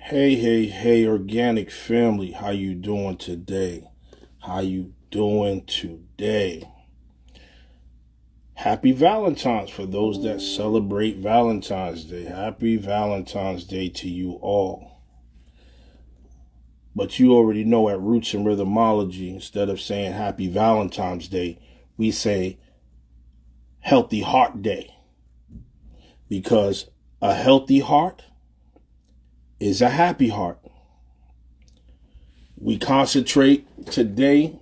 Hey, organic family, how you doing today? How you doing today? Happy Valentine's for those that celebrate Valentine's Day. Happy Valentine's Day to you all. But you already know at Roots and Rhythmology, instead of saying Happy Valentine's Day, we say Healthy Heart Day. Because a healthy heart is a happy heart. We concentrate today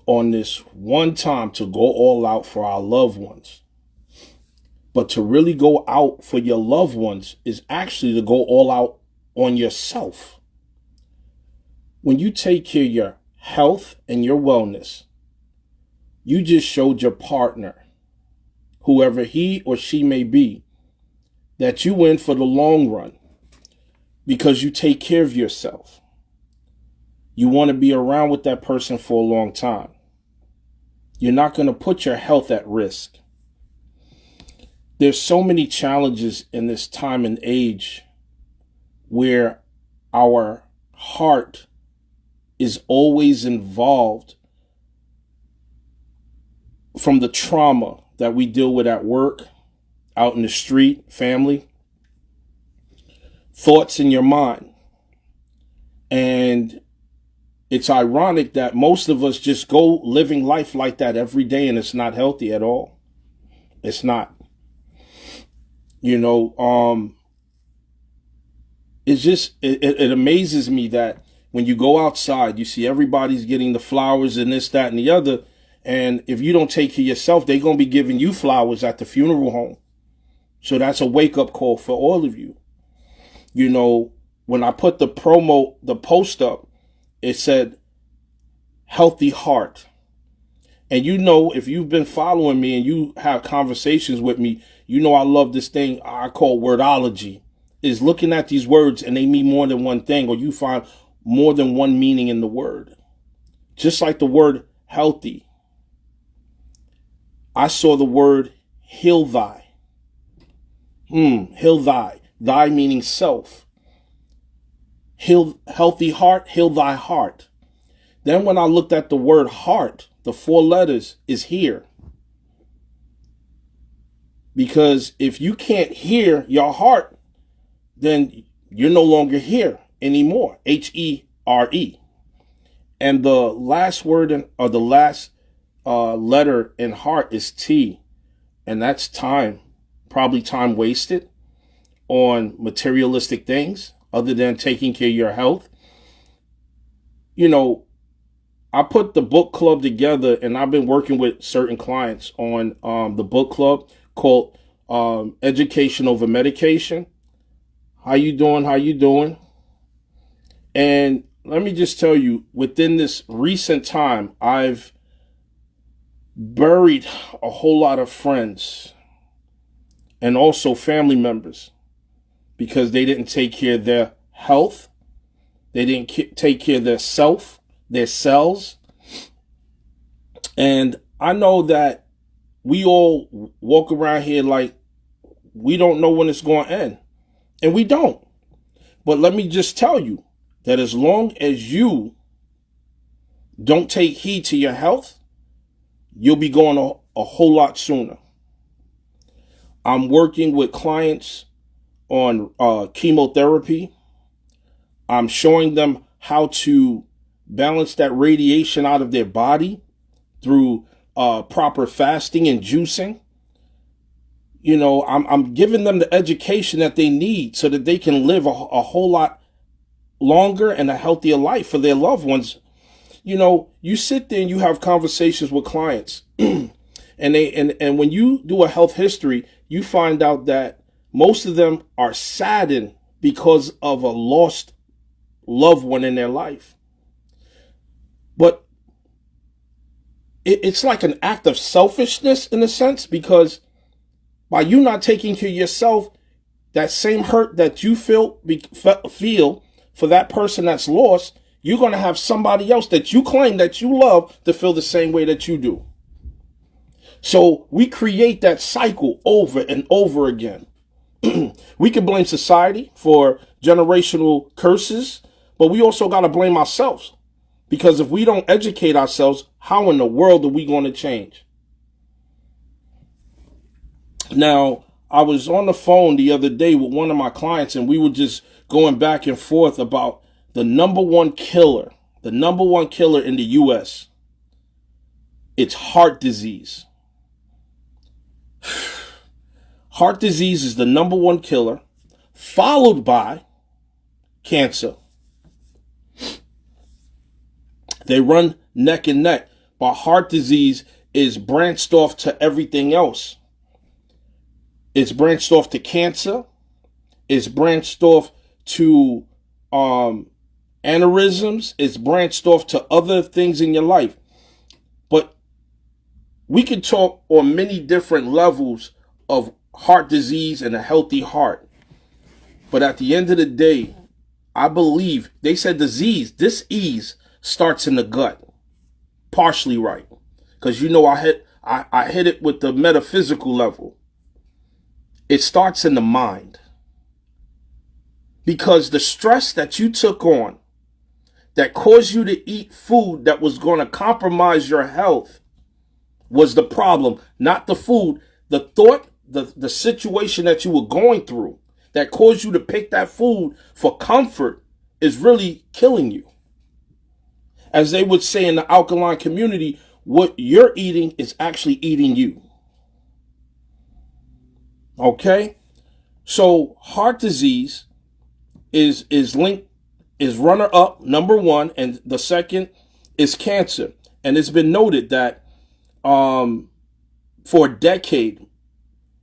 on this one time to go all out for our loved ones. But to really go out for your loved ones is actually to go all out on yourself. When you take care of your health and your wellness, you just showed your partner, whoever he or she may be, that you win for the long run because you take care of yourself. You want to be around with that person for a long time. You're not going to put your health at risk. There's so many challenges in this time and age where our heart is always involved from the trauma that we deal with at work, out in the street, family, thoughts in your mind. And it's ironic that most of us just go living life like that every day, and it's not healthy at all. It's not. It amazes me that when you go outside, you see everybody's getting the flowers and this, that, and the other. And if you don't take care of yourself, they're going to be giving you flowers at the funeral home. So that's a wake-up call for all of you. When I put the post up, it said, healthy heart. And if you've been following me and you have conversations with me, I love this thing I call wordology. Is looking at these words and they mean more than one thing, or you find more than one meaning in the word. Just like the word healthy. I saw the word heal thy. Heal thy. Thy meaning self. Healthy heart, heal thy heart. Then when I looked at the word heart, the 4 letters is here. Because if you can't hear your heart, then you're no longer here anymore. H-E-R-E. And the last word or the last letter in heart is T. And that's time. Probably time wasted on materialistic things other than taking care of your health. I put the book club together, and I've been working with certain clients on the book club called Education Over Medication. How you doing? And let me just tell you, within this recent time, I've buried a whole lot of friends and also family members because they didn't take care of their health. They didn't take care of their cells. And I know that we all walk around here like we don't know when it's going to end. And we don't. But let me just tell you that as long as you don't take heed to your health, you'll be going a whole lot sooner. I'm working with clients on chemotherapy. I'm showing them how to balance that radiation out of their body through proper fasting and juicing. I'm giving them the education that they need so that they can live a whole lot longer and a healthier life for their loved ones. You sit there and you have conversations with clients and when you do a health history, you find out that most of them are saddened because of a lost loved one in their life. But it's like an act of selfishness in a sense, because by you not taking care of yourself, that same hurt that you feel for that person that's lost, you're going to have somebody else that you claim that you love to feel the same way that you do. So we create that cycle over and over again. We can blame society for generational curses, but we also got to blame ourselves. Because if we don't educate ourselves, how in the world are we going to change? Now, I was on the phone the other day with one of my clients, and we were just going back and forth about the number one killer in the U.S. It's heart disease. Heart disease is the number one killer, followed by cancer. They run neck and neck, but heart disease is branched off to everything else. It's branched off to cancer. It's branched off to aneurysms. It's branched off to other things in your life. But we can talk on many different levels of heart disease and a healthy heart. But at the end of the day, I believe they said disease starts in the gut. Partially right. Because I hit it with the metaphysical level. It starts in the mind. Because the stress that you took on that caused you to eat food that was going to compromise your health was the problem, not the food. The thought, the situation that you were going through that caused you to pick that food for comfort is really killing you. As they would say in the alkaline community, what you're eating is actually eating you. Okay? So heart disease is runner up, number one, and the second is cancer. And it's been noted that for a decade,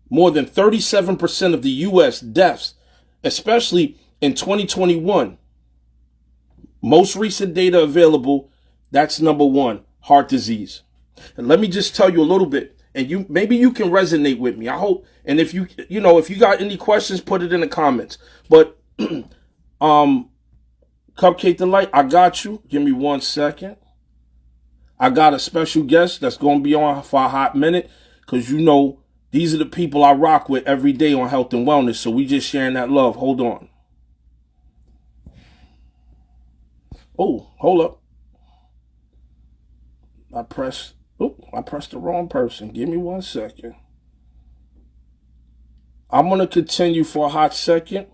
more than 37% of the U.S. deaths, especially in 2021, most recent data available, that's number one, heart disease. And let me just tell you a little bit, and maybe you can resonate with me. I hope, and if you got any questions, put it in the comments. But Cupcake Delight, I got you. Give me 1 second. I got a special guest that's going to be on for a hot minute, because these are the people I rock with every day on health and wellness. So we just sharing that love. Hold on. Oh, hold up. I pressed the wrong person. Give me 1 second. I'm going to continue for a hot second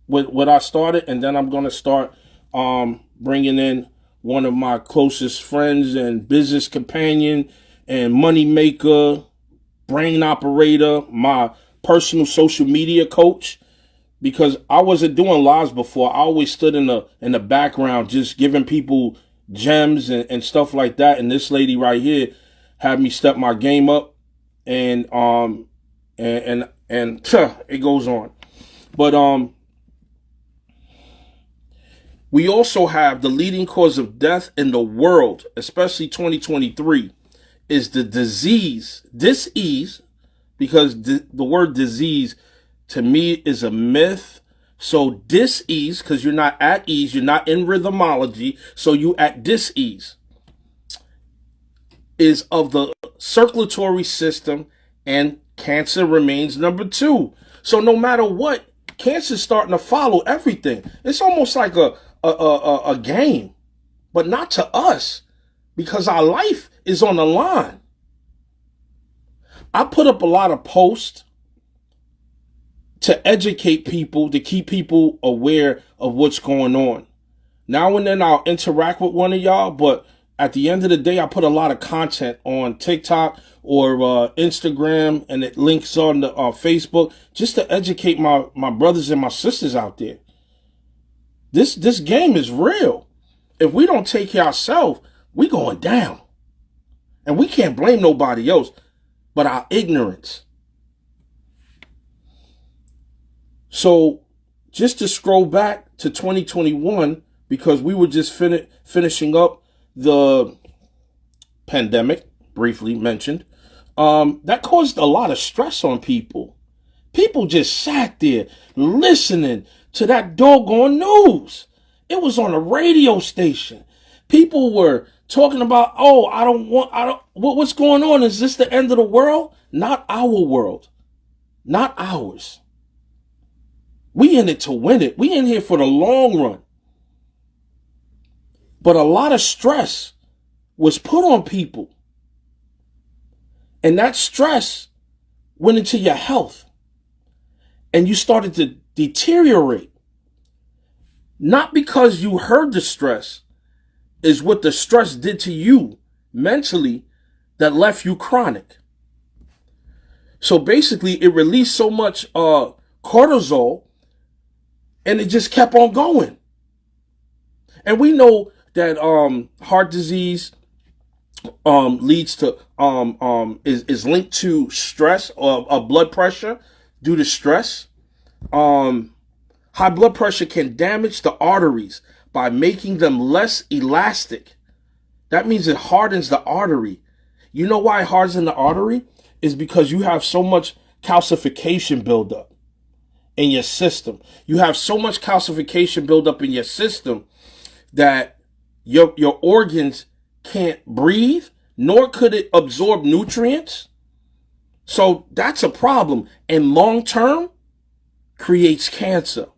with what I started, and then I'm going to start bringing in one of my closest friends and business companion and money maker, brain operator, my personal social media coach. Because I wasn't doing lives before. I always stood in the background just giving people gems and stuff like that. And this lady right here had me step my game up, and it goes on. But we also have the leading cause of death in the world, especially 2023, is the disease, because the word disease to me is a myth. So dis-ease, because you're not at ease, you're not in rhythmology, so you at dis-ease, is of the circulatory system, and cancer remains number two. So no matter what, cancer's starting to follow everything. It's almost like a game, but not to us, because our life is on the line. I put up a lot of posts to educate people, to keep people aware of what's going on. Now and then I'll interact with one of y'all, but at the end of the day, I put a lot of content on TikTok or Instagram, and it links on the Facebook, just to educate my brothers and my sisters out there. This game is real. If we don't take care of ourselves, we going down. And we can't blame nobody else but our ignorance. So just to scroll back to 2021, because we were just finishing up the pandemic, briefly mentioned, that caused a lot of stress on people. People just sat there listening to that doggone news. It was on a radio station. People were talking about, what's going on? Is this the end of the world? Not our world. Not ours. We in it to win it. We in here for the long run. But a lot of stress was put on people. And that stress went into your health. And you started to deteriorate. Not because you heard the stress, is what the stress did to you mentally that left you chronic. So basically, it released so much cortisol, and it just kept on going. And we know that heart disease leads to is linked to stress or blood pressure due to stress. High blood pressure can damage the arteries by making them less elastic. That means it hardens the artery. You know why it hardens the artery? Is because you have so much calcification buildup in your system. You have so much calcification buildup in your system that your organs can't breathe, nor could it absorb nutrients. So that's a problem. And long term creates cancer.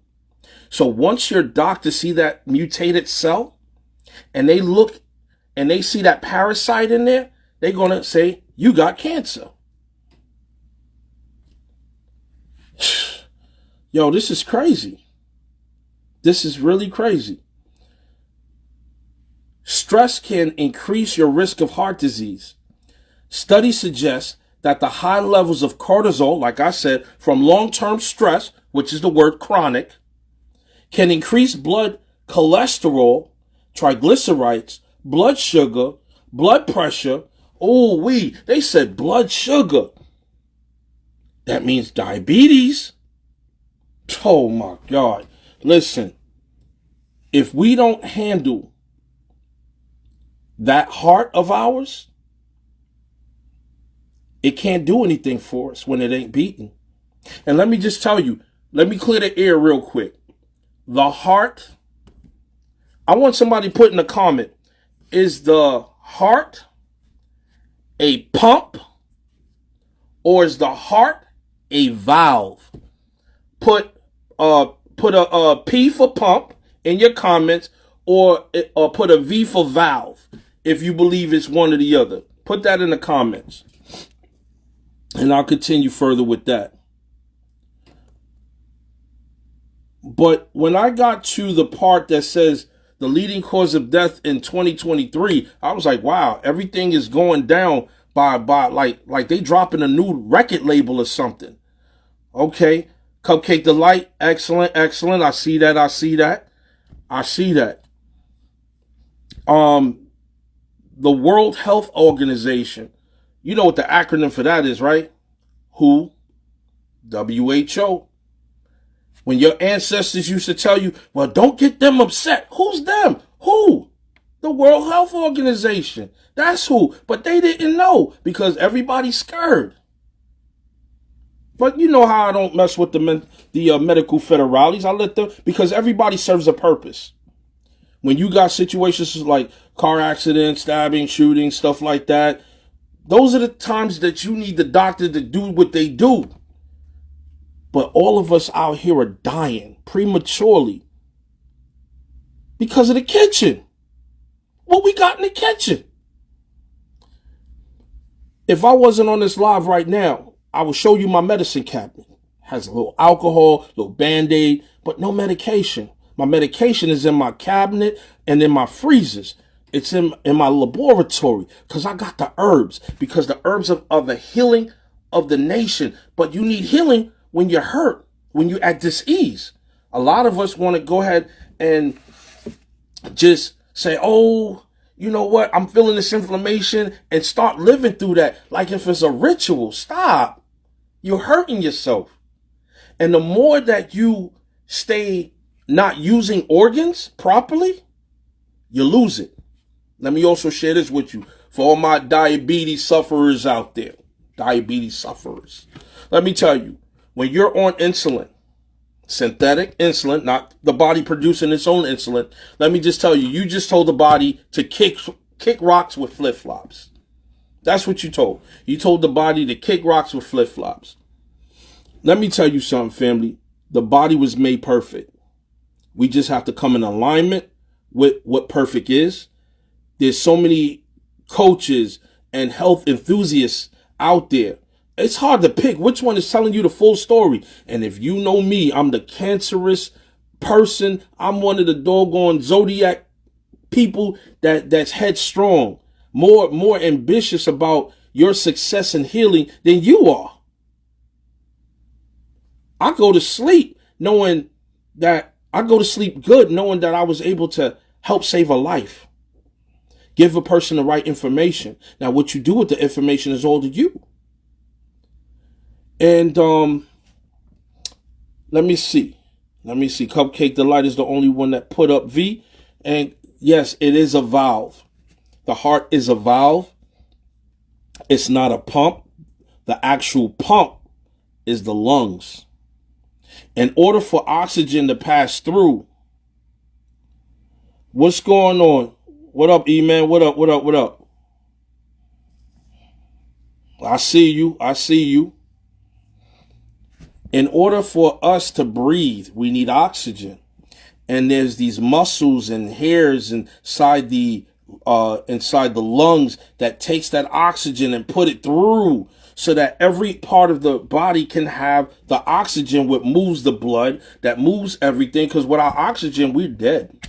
So once your doctor see that mutated cell and they look and they see that parasite in there, they're going to say, you got cancer. Yo, this is crazy. This is really crazy. Stress can increase your risk of heart disease. Studies suggest that the high levels of cortisol, like I said, from long-term stress, which is the word chronic, can increase blood cholesterol, triglycerides, blood sugar, blood pressure. They said blood sugar. That means diabetes. Oh my God. Listen, if we don't handle that heart of ours, it can't do anything for us when it ain't beating. And let me just tell you, let me clear the air real quick. The heart, I want somebody to put in a comment, is the heart a pump or is the heart a valve? Put a P for pump in your comments or put a V for valve if you believe it's one or the other. Put that in the comments. And I'll continue further with that. But when I got to the part that says the leading cause of death in 2023, I was like, wow, everything is going down by like they dropping a new record label or something. Okay. Cupcake Delight. Excellent. I see that. The World Health Organization. You know what the acronym for that is, right? WHO. WHO. When your ancestors used to tell you, well, don't get them upset. Who's them? Who? The World Health Organization. That's who. But they didn't know because everybody's scared. But you know how I don't mess with the medical federales. I let them, because everybody serves a purpose. When you got situations like car accidents, stabbing, shooting, stuff like that, those are the times that you need the doctor to do what they do. But all of us out here are dying prematurely because of the kitchen. What we got in the kitchen? If I wasn't on this live right now, I will show you my medicine cabinet. It has a little alcohol, a little Band-Aid, but no medication. My medication is in my cabinet and in my freezers. It's in my laboratory because I got the herbs, because the herbs are the healing of the nation. But you need healing when you're hurt, when you're at dis-ease. A lot of us want to go ahead and just say, oh, you know what? I'm feeling this inflammation and start living through that like if it's a ritual. Stop. You're hurting yourself. And the more that you stay not using organs properly, you lose it. Let me also share this with you for all my diabetes sufferers out there. Diabetes sufferers. Let me tell you, when you're on insulin, synthetic insulin, not the body producing its own insulin, let me just tell you, you just told the body to kick rocks with flip-flops. That's what you told. You told the body to kick rocks with flip-flops. Let me tell you something, family. The body was made perfect. We just have to come in alignment with what perfect is. There's so many coaches and health enthusiasts out there. It's hard to pick which one is telling you the full story. And if you know me, I'm the cancerous person. I'm one of the doggone zodiac people that's headstrong, more ambitious about your success and healing than you are. I go to sleep knowing that I go to sleep good, knowing that I was able to help save a life. Give a person the right information. Now, what you do with the information is all to you. And let me see. Cupcake Delight is the only one that put up V. And yes, it is a valve. The heart is a valve. It's not a pump. The actual pump is the lungs. In order for oxygen to pass through, what's going on? What up, E-Man? What up? I see you. In order for us to breathe, we need oxygen. And there's these muscles and hairs inside the lungs that takes that oxygen and put it through so that every part of the body can have the oxygen, which moves the blood, that moves everything. Because without oxygen, we're dead.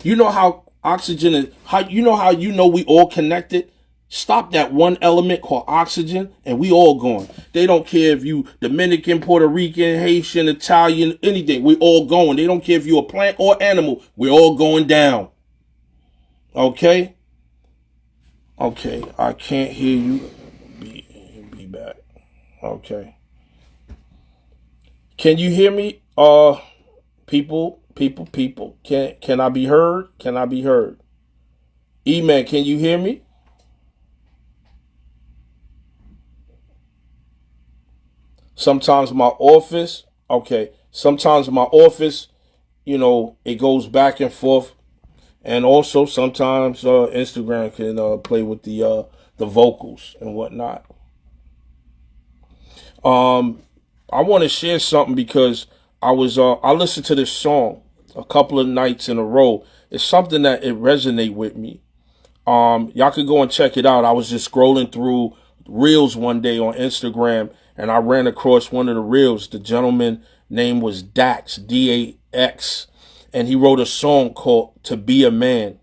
You know how oxygen is, how we all connected? Stop that one element called oxygen and we all going. They don't care if you Dominican, Puerto Rican, Haitian, Italian, anything. We all going. They don't care if you're a plant or animal. We're all going down. Okay? Okay, I can't hear you. Be back. Okay. Can you hear me? People. Can I be heard? E-Man, can you hear me? Sometimes my office, it goes back and forth. And also sometimes Instagram can play with the vocals and whatnot. I want to share something because I listened to this song a couple of nights in a row. It's something that it resonated with me. Y'all could go and check it out. I was just scrolling through Reels one day on Instagram, and I ran across one of the Reels. The gentleman name was Dax, D-A-X, and he wrote a song called To Be a Man.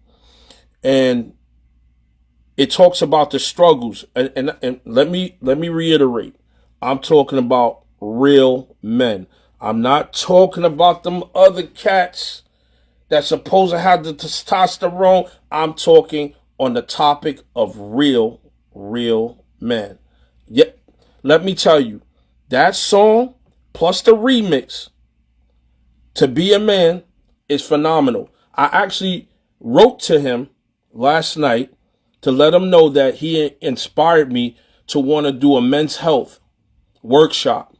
And it talks about the struggles. And let me reiterate. I'm talking about real men. I'm not talking about them other cats that's supposed to have the testosterone. I'm talking on the topic of real men. Yeah, let me tell you, that song plus the remix, To Be a Man, is phenomenal. I actually wrote to him last night to let him know that he inspired me to want to do a men's health workshop,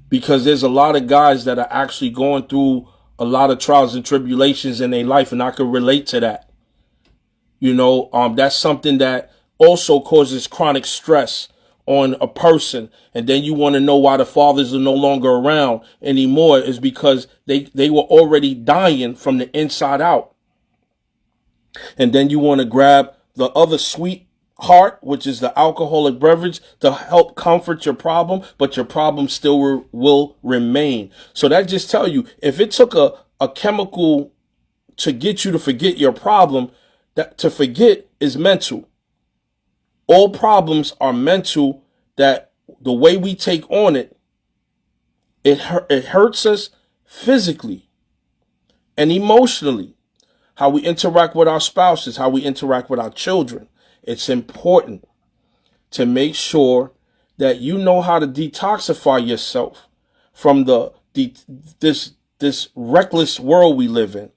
because there's a lot of guys that are actually going through a lot of trials and tribulations in their life, and I can relate to that. That's something that also causes chronic stress on a person. And then you want to know why the fathers are no longer around anymore, is because they were already dying from the inside out. And then you want to grab the other sweet heart, which is the alcoholic beverage, to help comfort your problem, but your problem still will remain. So that just tell you, if it took a chemical to get you to forget your problem, that to forget is mental. All problems are mental, that the way we take on it, it hurts us physically and emotionally. How we interact with our spouses, how we interact with our children. It's important to make sure that you know how to detoxify yourself from this reckless world we live in.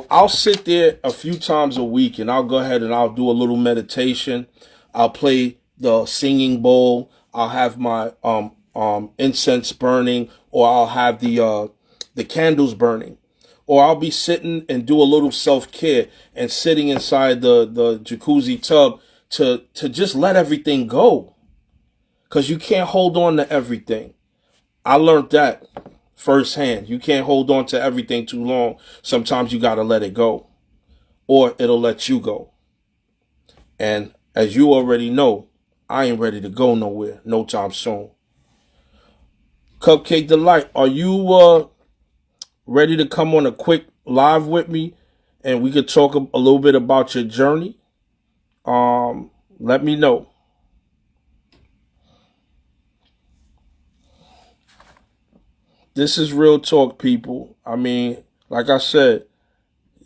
I'll sit there a few times a week and I'll go ahead and I'll do a little meditation. I'll play the singing bowl. I'll have my incense burning, or I'll have the candles burning. Or I'll be sitting and do a little self-care and sitting inside the jacuzzi tub to just let everything go. because you can't hold on to everything. I learned that firsthand. You can't hold on to everything too long. Sometimes you got to let it go, or it'll let you go. And as you already know, I ain't ready to go nowhere no time soon. Cupcake Delight, are you ready to come on a quick live with me and we could talk a little bit about your journey? Let me know. This is real talk, people. I mean, like I said,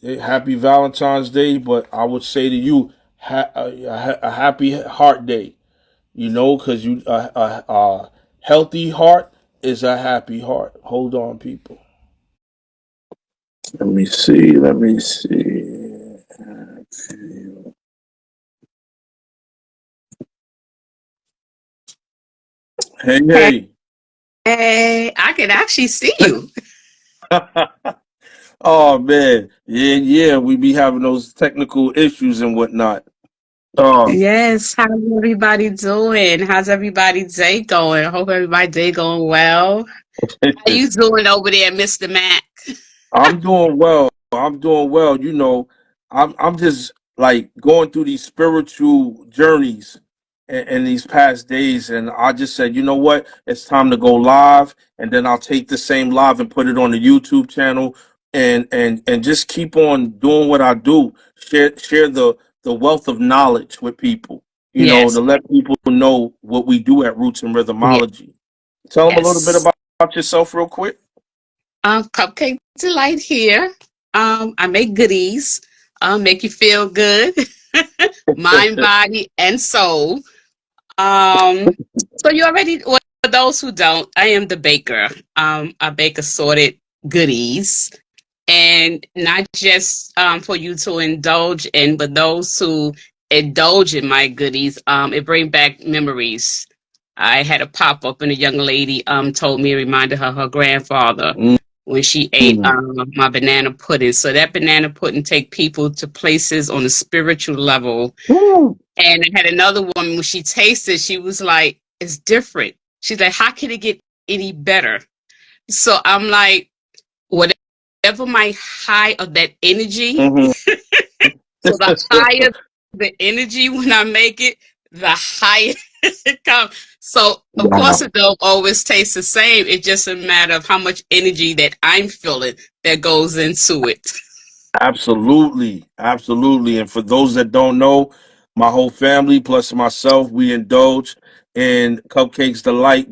happy Valentine's Day, but I would say to you, a happy heart day. You know, because a healthy heart is a happy heart. Hold on, people. Let me see. Let me see. Hey, Hey, hey. hey, I can actually see you. Oh man, yeah, yeah. We be having those technical issues and whatnot. Oh, Yes, how's everybody doing? How's everybody's day going? I hope everybody's day going well. How you doing over there, Mr. Mac? I'm doing well. I'm doing well. You know, I'm just like going through these spiritual journeys in these past days, and I just said, you know what? It's time to go live, and then I'll take the same live and put it on the YouTube channel, and just keep on doing what I do. Share the wealth of knowledge with people. You know, Yes, to let people know what we do at Roots and Rhythmology. Tell them a little bit yes. about yourself, real quick. Cupcake Delight here. I make goodies, make you feel good, mind, body, and soul. So you already, well, for those who don't, I am the baker. I bake assorted goodies, and not just for you to indulge in, but those who indulge in my goodies. It brings back memories. I had a pop up, and a young lady told me it reminded her grandfather when she ate Mm. my banana pudding. So that banana pudding take people to places on a spiritual level. Woo. And I had another woman when she tasted, she was like, "It's different." She's like, "How can it get any better?" So I'm like, whatever my high of that energy, Mhm. so the higher the energy when I make it, the higher it comes. So of course Wow. it don't always taste the same. It's just a matter of how much energy that I'm feeling that goes into it. Absolutely. Absolutely. And for those that don't know, my whole family plus myself, we indulge in Cupcakes Delight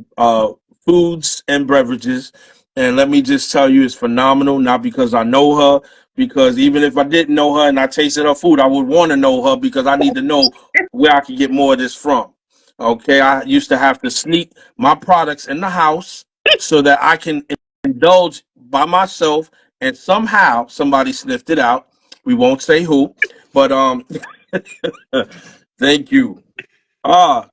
foods and beverages. And let me just tell you, it's phenomenal. Not because I know her, because even if I didn't know her and I tasted her food, I would want to know her because I need to know where I can get more of this from. Okay. I used to have to sneak my products in the house so that I can indulge by myself, and somehow somebody sniffed it out. We won't say who, but thank you. Ah,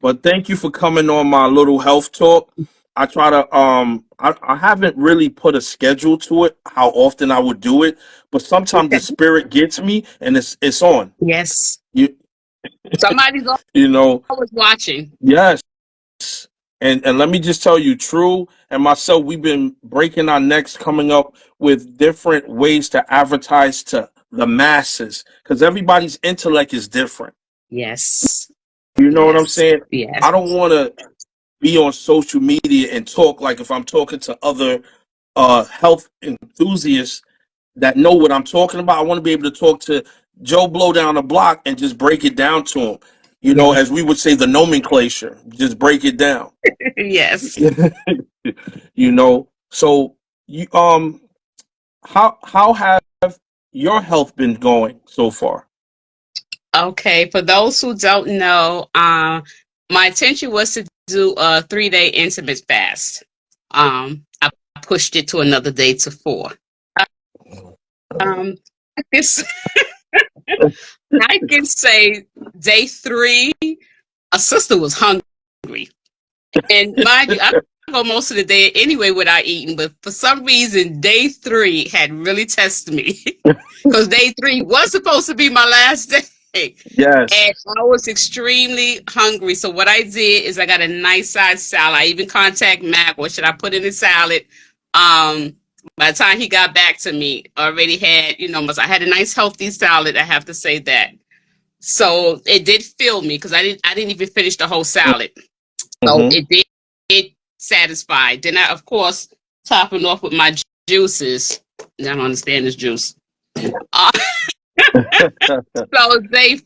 but thank you for coming on my little health talk. I try to I haven't really put a schedule to it, how often I would do it, but sometimes the spirit gets me and it's on. Yes. You Somebody's you know, always watching. yes. And let me just tell you, True and myself, we've been breaking our necks coming up with different ways to advertise to the masses because everybody's intellect is different. Yes. You know what I'm Yes. saying? Yes. I don't want to be on social media and talk like if I'm talking to other health enthusiasts that know what I'm talking about. I want to be able to talk to Joe Blow down the block and just break it down to him. You know, Yes. as we would say, the nomenclature, just break it down. Yes. You know, so you how have your health been going so far? Okay. For those who don't know, my intention was to do a 3-day intimate fast. I pushed it to another day to 4. Um, I guess I can say day 3, a sister was hungry, and mind you, I go most of the day anyway without eating. But for some reason, day 3 had really tested me because day 3 was supposed to be my last day. Yes. And I was extremely hungry. So what I did is I got a nice size salad. I even contact Mac, what should I put in the salad? Um, by the time he got back to me, already had, I had a nice healthy salad, I have to say that. So it did fill me because I didn't even finish the whole salad. So Mm-hmm. it satisfied. Then I, of course, topping off with my juices. I don't understand this juice. Uh, so day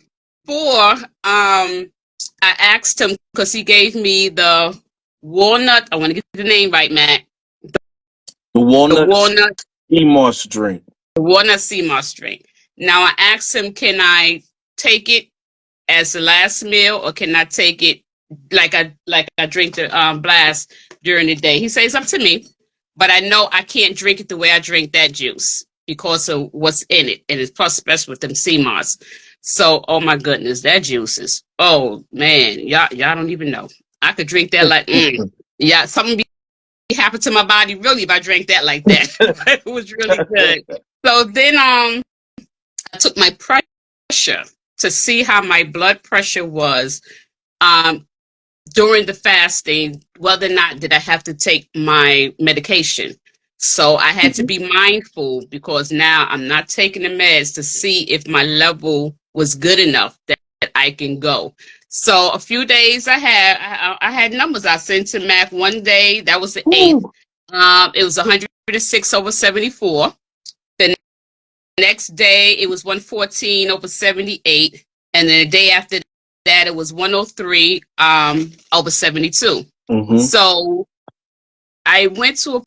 four, I asked him because he gave me the walnut. I want to get the name right, Matt. The The walnut walnut, sea moss drink. the walnut sea moss drink. Now I asked him, can I take it as the last meal, or can I take it like I drink the blast during the day? He says up to me, but I know I can't drink it the way I drink that juice because of what's in it, and it's plus special with them sea moss. So, oh my goodness, that juice is, oh man, y'all don't even know. I could drink that like, yeah, something be happen to my body really if I drank that like that. But it was really good. So then I took my pressure to see how my blood pressure was um, during the fasting, whether or not did I have to take my medication. So I had to be mindful because now I'm not taking the meds to see if my level was good enough that I can go. So a few days I had numbers. I sent to Mac one day. That was the 8th. It was 106 over 74. The next day it was 114 over 78, and then the day after that it was 103 over 72. Mm-hmm. So I went to a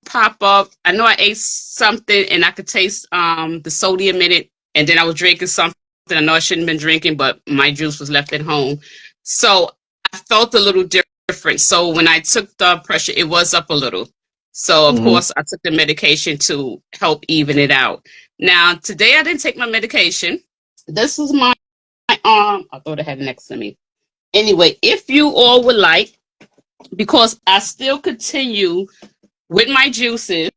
pop-up. I know I ate something and I could taste the sodium in it, and then I was drinking something I know I shouldn't have been drinking, but my juice was left at home. So I felt a little different. So when I took the pressure, it was up a little. So of course I took the medication to help even it out. Now today I didn't take my medication. This is my I thought I had it next to me. Anyway, if you all would like, because I still continue with my juices,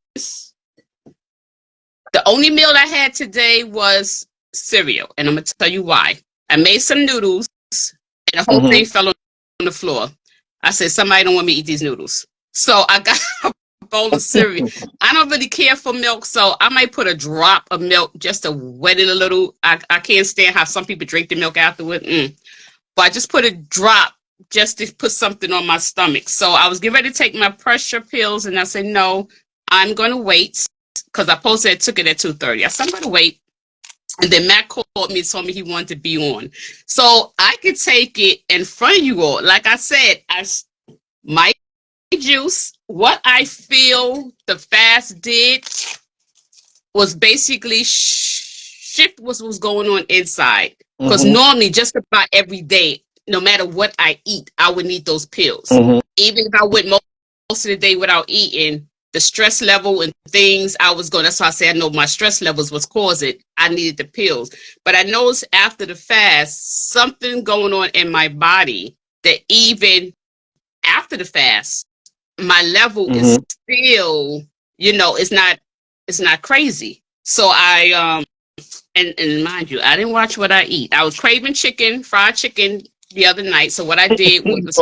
the only meal I had today was cereal, and I'm gonna tell you why. I made some noodles, and the whole thing fell on the floor. I said, somebody don't want me to eat these noodles. So I got a bowl of cereal. I don't really care for milk, so I might put a drop of milk just to wet it a little. I can't stand how some people drink the milk afterward. But I just put a drop just to put something on my stomach. So I was getting ready to take my pressure pills, and I said, no, I'm going to wait, because I posted I took it at 2:30. I said, I'm going to wait. And then Matt called me and told me he wanted to be on. So I could take it in front of you all. Like I said, my juice, what I feel the fast did was basically shift what was going on inside. Because normally, just about every day, no matter what I eat, I would need those pills. Even if I went most of the day without eating, the stress level and things I was going, that's why I say I know my stress levels was causing, I needed the pills. But I noticed after the fast, something going on in my body that even after the fast, my level is still, it's not crazy. So I and mind you, I didn't watch what I eat. I was craving chicken, fried chicken the other night. So what I did was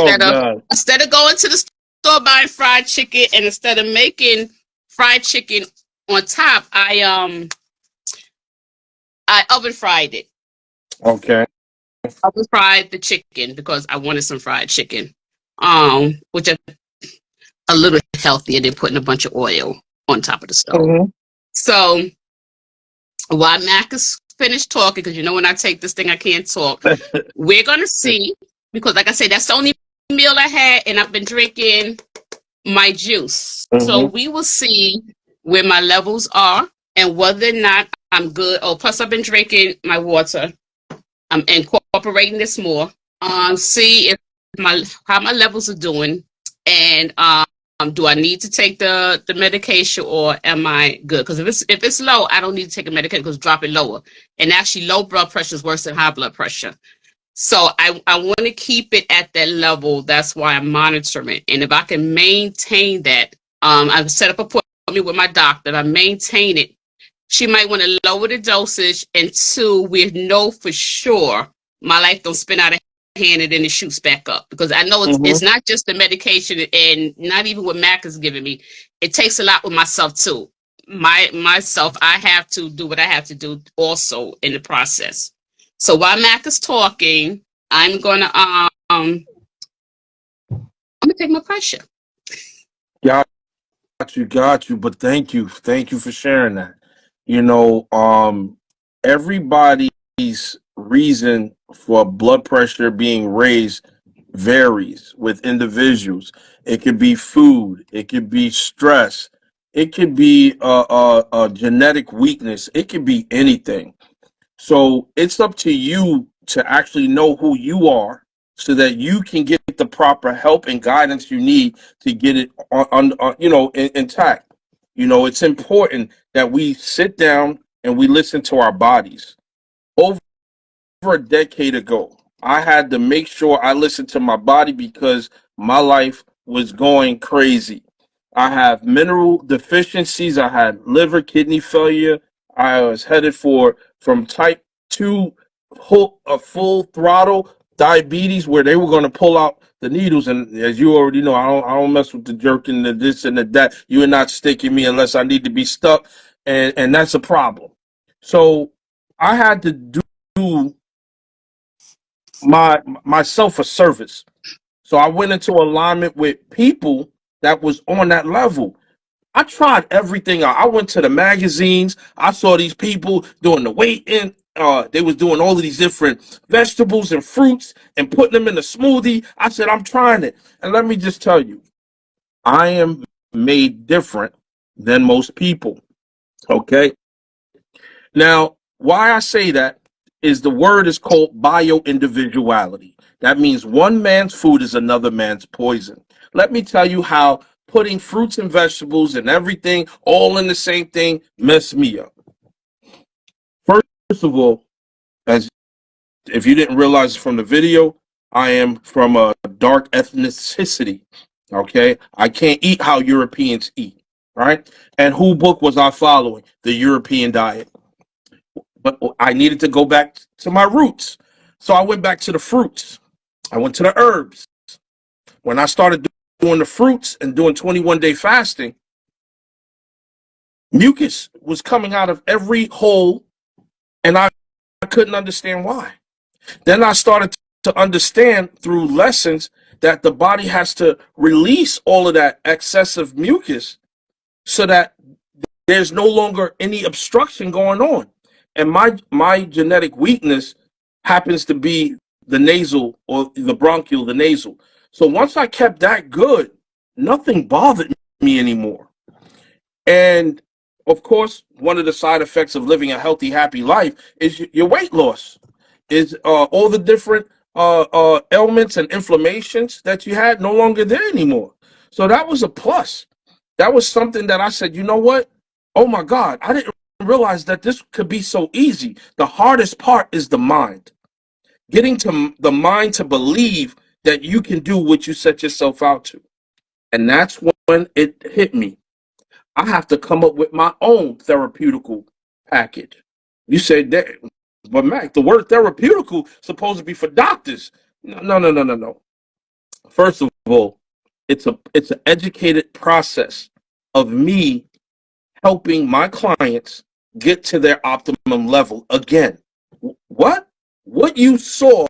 instead of going to the store buying fried chicken, and instead of making fried chicken on top, I oven fried it. Okay. Oven fried the chicken because I wanted some fried chicken. Which is a little healthier than putting a bunch of oil on top of the stove. So while Mac is finished talking, because when I take this thing, I can't talk. We're gonna see, because like I said, that's the only meal I had, and I've been drinking my juice. So we will see where my levels are and whether or not I'm good. Oh, plus I've been drinking my water. I'm incorporating this more. See if how my levels are doing, and do I need to take the medication, or am I good? Because if it's low, I don't need to take a medication, because drop it lower. And actually, low blood pressure is worse than high blood pressure. So I want to keep it at that level. That's why I'm monitoring. And if I can maintain that, I've set up an appointment with my doctor. I maintain it. she might want to lower the dosage. And two, we know for sure my life don't spin out of hand and then it shoots back up. Because I know it's Mm-hmm. not just the medication and not even what Mac is giving me. It takes a lot with myself too. Myself, I have to do what I have to do also in the process. So while Mac is talking, I'm gonna I'm gonna take my pressure. Got you. But thank you for sharing that. You know, everybody's reason for blood pressure being raised varies with individuals. It could be food, it could be stress, it could be a genetic weakness, it could be anything. So it's up to you to actually know who you are so that you can get the proper help and guidance you need to get it intact. You know, it's important that we sit down and we listen to our bodies. Over a decade ago, I had to make sure I listened to my body because my life was going crazy. I have mineral deficiencies. I had liver, kidney failure. I was headed for from type 2 full throttle diabetes where they were going to pull out the needles. And as you already know, I don't mess with the jerking, the this and the that. You are not sticking me unless I need to be stuck. And that's a problem. So I had to do myself a service. So I went into alignment with people that was on that level. I tried everything out. I went to the magazines. I saw these people doing the weight in. They was doing all of these different vegetables and fruits and putting them in a smoothie. I said, I'm trying it. And let me just tell you, I am made different than most people. Okay. Now, why I say that is the word is called bio-individuality. That means one man's food is another man's poison. Let me tell you how putting fruits and vegetables and everything all in the same thing messed me up. First of all, as if you didn't realize from the video, I am from a dark ethnicity. Okay, I can't eat how Europeans eat, right? And who book was I following? The European diet. But I needed to go back to my roots. So I went back to the fruits. I went to the herbs. When I started doing the fruits and doing 21-day fasting, mucus was coming out of every hole, and I couldn't understand why. Then I started to understand through lessons that the body has to release all of that excessive mucus so that there's no longer any obstruction going on. And my genetic weakness happens to be the nasal or the bronchial, the nasal. So once I kept that good, nothing bothered me anymore. And of course, one of the side effects of living a healthy, happy life is your weight loss. Is all the different ailments and inflammations that you had no longer there anymore. So that was a plus. That was something that I said, you know what? Oh my God, I didn't realize that this could be so easy. The hardest part is the mind. Getting to the mind to believe that you can do what you set yourself out to. And that's when it hit me. I have to come up with my own therapeutical package. You said that, but Mac, the word therapeutical is supposed to be for doctors. No. First of all, it's an educated process of me helping my clients get to their optimum level again. What? What you saw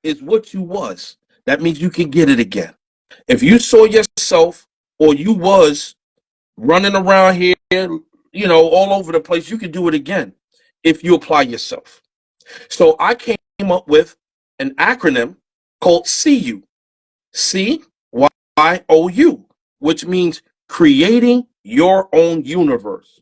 is what you was. That means you can get it again. If you saw yourself or you was running around here, all over the place, you can do it again if you apply yourself. So I came up with an acronym called CU. CYOU, which means creating your own universe.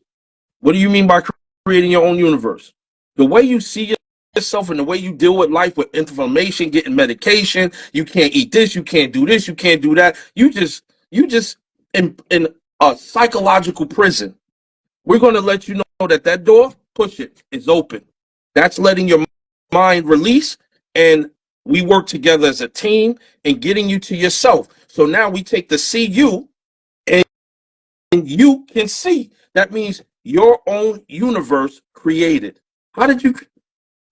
What do you mean by creating your own universe? The way you see yourself and the way you deal with life with inflammation, getting medication, you can't eat this, you can't do this, you can't do that. You just in a psychological prison. We're going to let you know that door, push it, is open. That's letting your mind release, and we work together as a team in getting you to yourself. So now we take the CU and you can see. That means your own universe created. How did you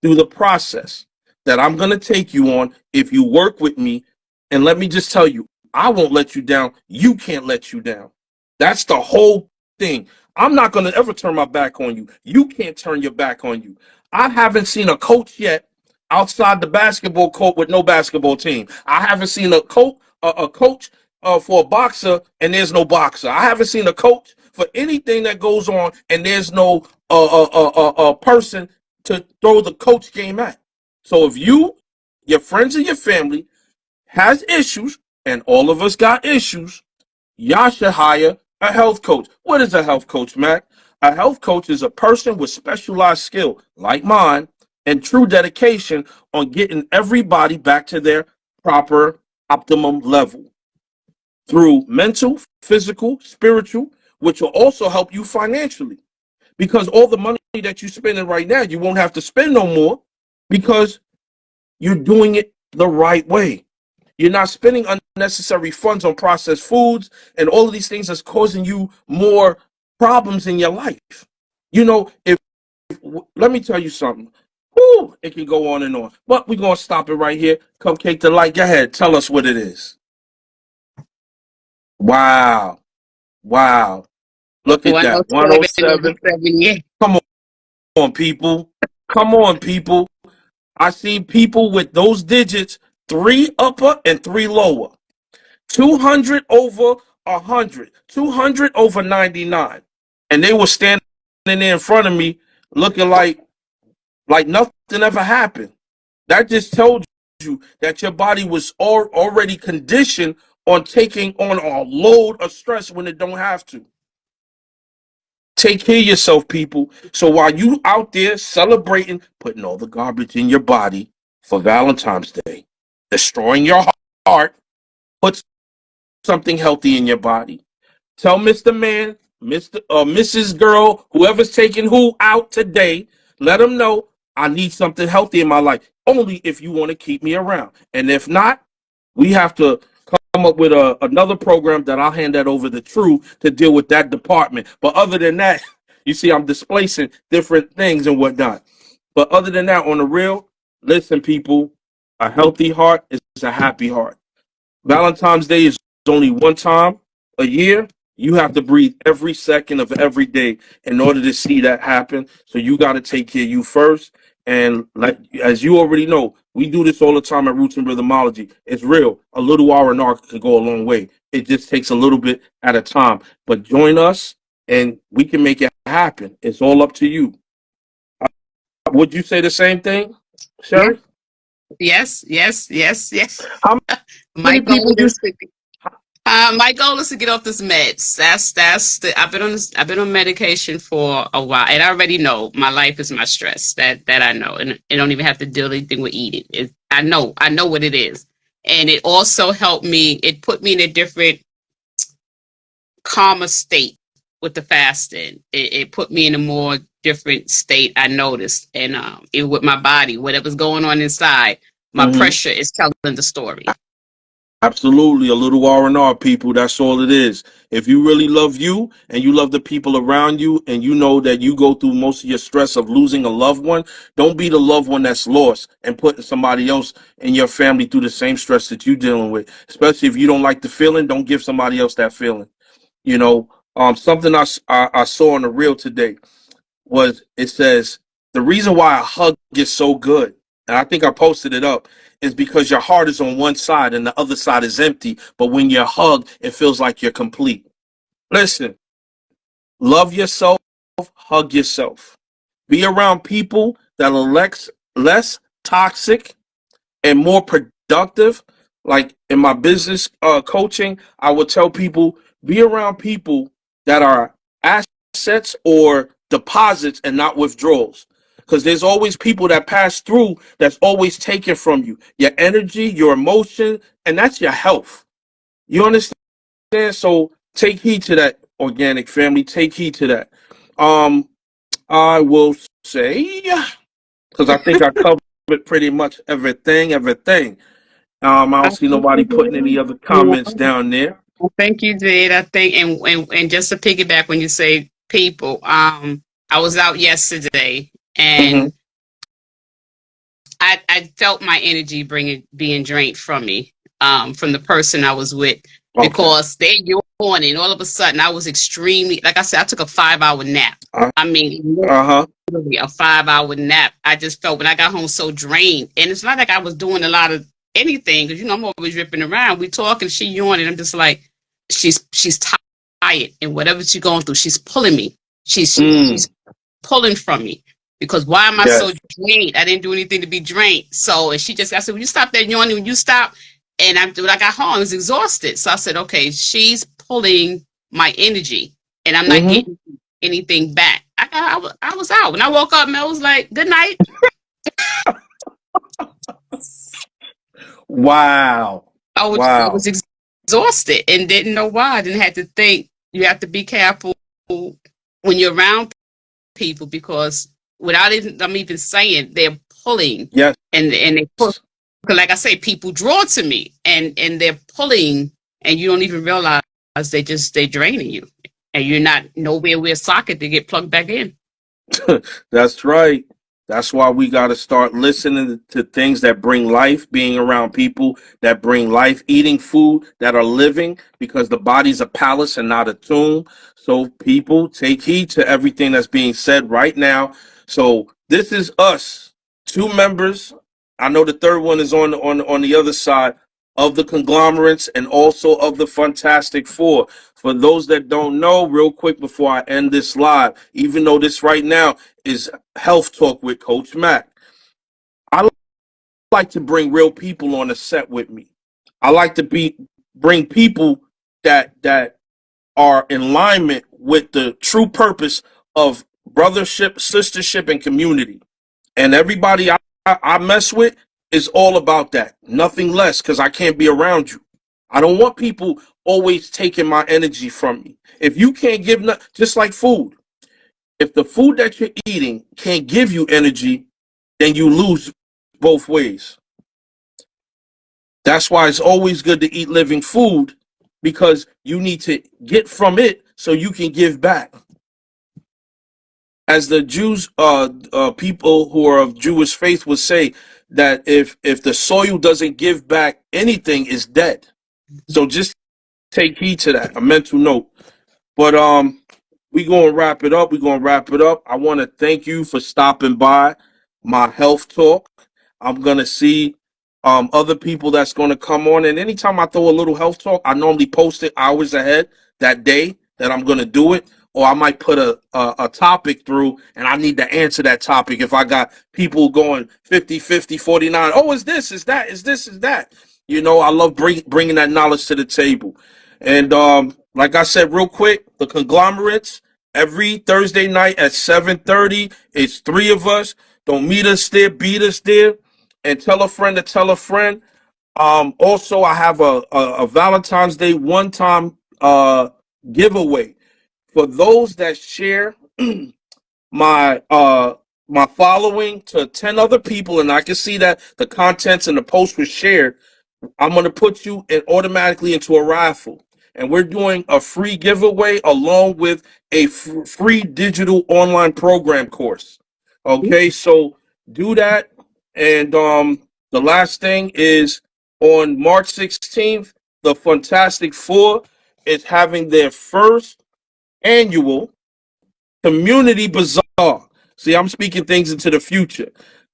do the process that I'm going to take you on if you work with me? And let me just tell you, I won't let you down. You can't let you down. That's the whole thing. I'm not going to ever turn my back on you. You can't turn your back on you. I haven't seen a coach yet outside the basketball court with no basketball team. I haven't seen a coach for a boxer and there's no boxer. I haven't seen a coach for anything that goes on and there's no person to throw the coach game at. So if you, your friends, and your family has issues, and all of us got issues, y'all should hire a health coach. What is a health coach, Mac? A health coach is a person with specialized skill, like mine, and true dedication on getting everybody back to their proper optimum level through mental, physical, spiritual, which will also help you financially. Because all the money that you're spending right now, you won't have to spend no more because you're doing it the right way. You're not spending unnecessary funds on processed foods and all of these things that's causing you more problems in your life. You know, if let me tell you something. Whew, it can go on and on. But we're going to stop it right here. Cupcake Delight, go ahead. Tell us what it is. Wow. Wow. Look at that. 107. 107, yeah. Come on, people. Come on, people. I see people with those digits, 3 upper and 3 lower. 200 over 100. 200 over 99. And they were standing there in front of me looking like nothing ever happened. That just told you that your body was already conditioned on taking on a load of stress when it don't have to. Take care of yourself, people. So while you out there celebrating, putting all the garbage in your body for Valentine's Day, destroying your heart, put something healthy in your body. Tell Mr. Man, Mrs. Girl, whoever's taking who out today, let them know I need something healthy in my life. Only if you want to keep me around. And if not, we have to come up with another program that I'll hand that over to True to deal with that department. But other than that, you see, I'm displacing different things and whatnot. But other than that, on the real, listen, people, a healthy heart is a happy heart. Valentine's Day is only one time a year. You have to breathe every second of every day in order to see that happen. So you got to take care of you first. And like as you already know, we do this all the time at Roots and Rhythmology. It's real. A little R&R can go a long way. It just takes a little bit at a time. But join us, and we can make it happen. It's all up to you. Would you say the same thing, Sherry? Yes, yes, yes, yes. How My many people goal you? is to my goal is to get off this meds. I've been on medication for a while, and I already know my life is my stress. That I know, and it don't even have to do anything with eating. I know what it is, and it also helped me. It put me in a different, calmer state with the fasting. It put me in a more different state. I noticed, and it with my body, whatever's going on inside, my Mhm. pressure is telling the story. Absolutely, a little R&R, people. That's all it is. If you really love you and you love the people around you, and you know that you go through most of your stress of losing a loved one, don't be the loved one that's lost and putting somebody else in your family through the same stress that you're dealing with. Especially if you don't like the feeling, don't give somebody else that feeling. You know, something I saw on the reel today was, it says the reason why a hug is so good, and I think I posted it up, is because your heart is on one side and the other side is empty. But when you're hugged, it feels like you're complete. Listen, love yourself, hug yourself. Be around people that are less toxic and more productive. Like in my business coaching, I would tell people, be around people that are assets or deposits and not withdrawals. Because there's always people that pass through that's always taken from you. Your energy, your emotion, and that's your health. You understand? So take heed to that, organic family. Take heed to that. Um, I will say, because I think I covered pretty much everything. I don't I see think nobody you putting any did. other Yeah. comments down there. I think you did. I think, and just to piggyback when you say people. I was out yesterday Mm-hmm. and I felt my energy being drained from me, from the person I was with, Okay. because they yawning. All of a sudden, I was extremely, like I said, I took a 5 hour nap. Uh I mean, huh. literally a 5 hour nap. I just felt when I got home so drained, and it's not like I was doing a lot of anything because I'm always ripping around. We talking, she yawning. I'm just like, she's tired, and whatever she's going through, she's pulling me. Mm. She's pulling from me, because why am I so Yes. drained? I didn't do anything to be drained. So, and I said, "Will you stop that yawning? When you stop?" And when I got home, I was exhausted. So I said, "Okay, she's pulling my energy, and I'm not Mm-hmm. getting anything back." I was out. When I woke up, Mel was like, "Good night." Wow. I was Wow. exhausted and didn't know why. I didn't have to think. You have to be careful when you're around people, because without even I'm even saying, they're pulling, Yes. and they pull. 'Cause like I say, people draw to me, and they're pulling, and you don't even realize they draining you, and you're not nowhere where socket to get plugged back in. That's right. That's why we got to start listening to things that bring life, being around people that bring life, eating food that are living, because the body's a palace and not a tomb. So, people, take heed to everything that's being said right now. So, this is us, two members. I know the third one is on the other side of the conglomerates and also of the Fantastic Four. For those that don't know, real quick before I end this live, even though this right now is Health Talk with Coach Mac, I like to bring real people on the set with me. I like to bring people that are in alignment with the true purpose of brothership, sistership, and community. And everybody I mess with is all about that. Nothing less, because I can't be around you. I don't want people always taking my energy from me. If you can't give, just like food, if the food that you're eating can't give you energy, then you lose both ways. That's why it's always good to eat living food, because you need to get from it so you can give back. As the Jews, people who are of Jewish faith would say, that if the soil doesn't give back anything, it's dead. So just take heed to that. A mental note. But we gonna wrap it up. We're gonna wrap it up. I want to thank you for stopping by my health talk. I'm gonna see other people that's gonna come on. And anytime I throw a little health talk, I normally post it hours ahead that day that I'm gonna do it. Or I might put a topic through, and I need to answer that topic. If I got people going 50-50, 49, oh, is this, is that, is this, is that. I love bringing that knowledge to the table. And like I said, real quick, the conglomerates every Thursday night at 7:30. It's three of us. Don't meet us there, beat us there, and tell a friend to tell a friend. Also, I have a Valentine's Day one-time giveaway for those that share my my following to 10 other people, and I can see that the contents and the post was shared. I'm going to put you automatically into a raffle. And we're doing a free giveaway along with a free digital online program course. Okay, so do that. And the last thing is, on March 16th, the Fantastic Four is having their first annual Community Bazaar. See, I'm speaking things into the future.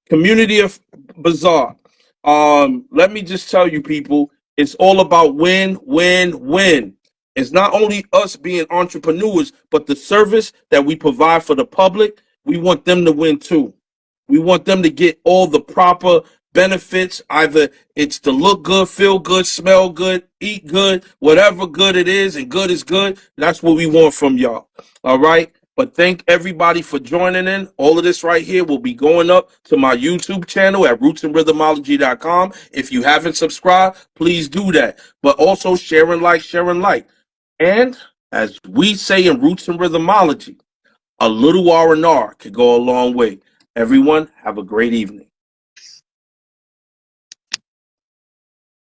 Community of Bazaar. Let me just tell you, people, it's all about win, win, win. It's not only us being entrepreneurs, but the service that we provide for the public. We want them to win too. We want them to get all the proper benefits. Either it's to look good, feel good, smell good, eat good, whatever good it is, and good is good. That's what we want from y'all. All right. But thank everybody for joining in. All of this right here will be going up to my YouTube channel at rootsandrhythmology.com. If you haven't subscribed, please do that. But also share and like, share and like. And as we say in Roots and Rhythmology, a little R&R could go a long way. Everyone, have a great evening.